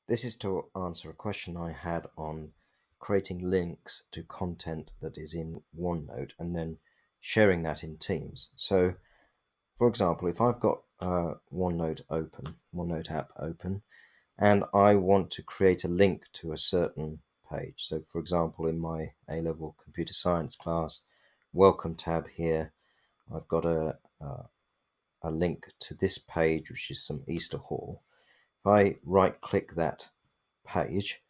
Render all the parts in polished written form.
This is to answer a question I had on creating links to content that is in OneNote and then sharing that in Teams. So, for example, if I've got OneNote app open, and I want to create a link to a certain page. So, for example, in my A-level computer science class, welcome tab here, I've got a link to this page, which is some Easter haul. If I right-click that page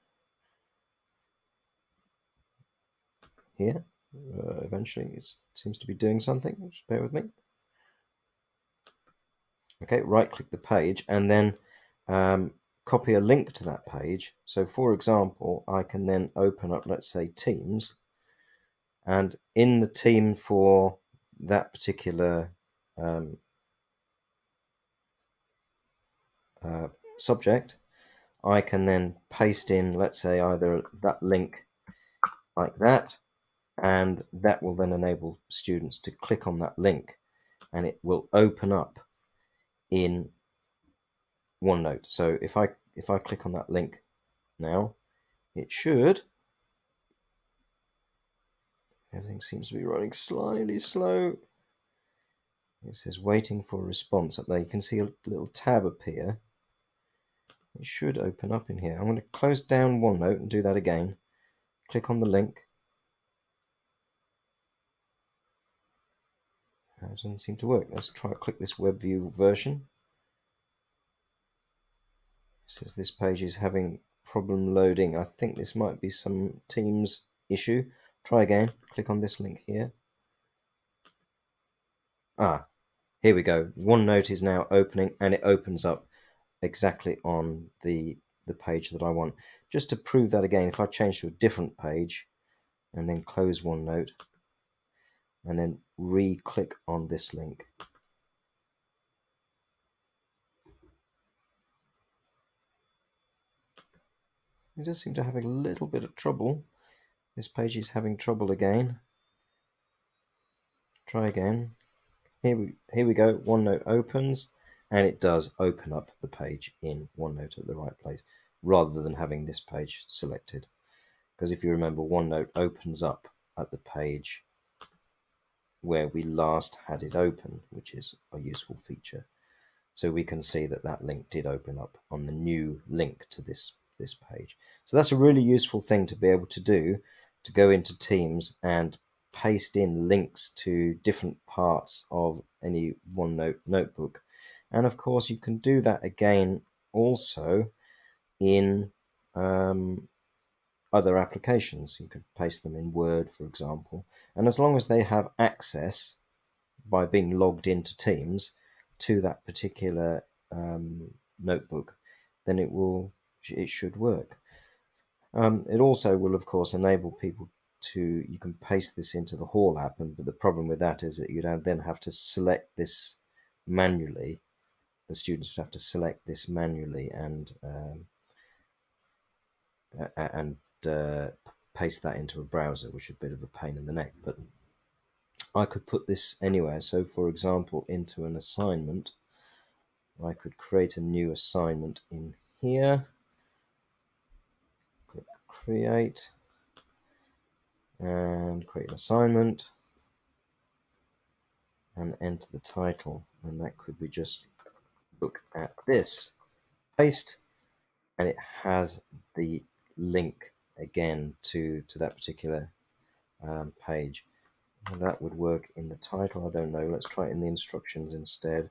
here, eventually it seems to be doing something. Just bear with me. Okay, right-click the page and then copy a link to that page. So, for example, I can then open up, let's say, Teams, and in the team for that particular subject, I can then paste in, let's say, either that link like that, and that will then enable students to click on that link and it will open up in OneNote. So if I click on that link now, it should, everything seems to be running slightly slow. It says waiting for a response up there. You can see a little tab appear. It should open up in here. I'm going to close down OneNote and do that again. Click on the link. It doesn't seem to work. Let's try to click this web view version. It says this page is having problem loading. I think this might be some Teams issue. Try again. Click on this link here. Here we go. OneNote is now opening and it opens up exactly on the page that I want. Just to prove that again, if I change to a different page and then close OneNote and then re-click on this link, it does seem to have a little bit of trouble. This page is having trouble again. Try again. Here we go. OneNote opens and it does open up the page in OneNote at the right place rather than having this page selected. Because if you remember, OneNote opens up at the page where we last had it open, which is a useful feature. So we can see that that link did open up on the new link to this page. So that's a really useful thing to be able to do, to go into Teams and paste in links to different parts of any OneNote notebook. And of course, you can do that again also in other applications. You could paste them in Word, for example. And as long as they have access by being logged into Teams to that particular notebook, then it should work. It also will, of course, enable people to, you can paste this into the Hall app, but the problem with that is that you'd then have to select this manually. The students would have to select this manually and paste that into a browser, which is a bit of a pain in the neck. But I could put this anywhere. So, for example, into an assignment, I could create a new assignment in here. Click create and create an assignment and enter the title, and that could be just look at this. Paste, and it has the link again to that particular page. And that would work in the title. I don't know. Let's try it in the instructions instead.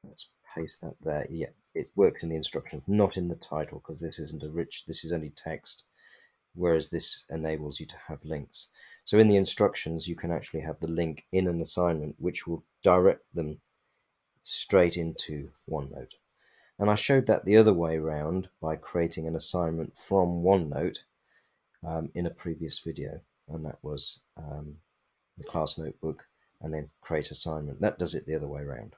Let's paste that there. Yeah, it works in the instructions, not in the title, because this isn't this is only text, whereas this enables you to have links. So in the instructions, you can actually have the link in an assignment, which will direct them straight into OneNote. And I showed that the other way around by creating an assignment from OneNote in a previous video, and that was the class notebook and then create assignment. That does it the other way around.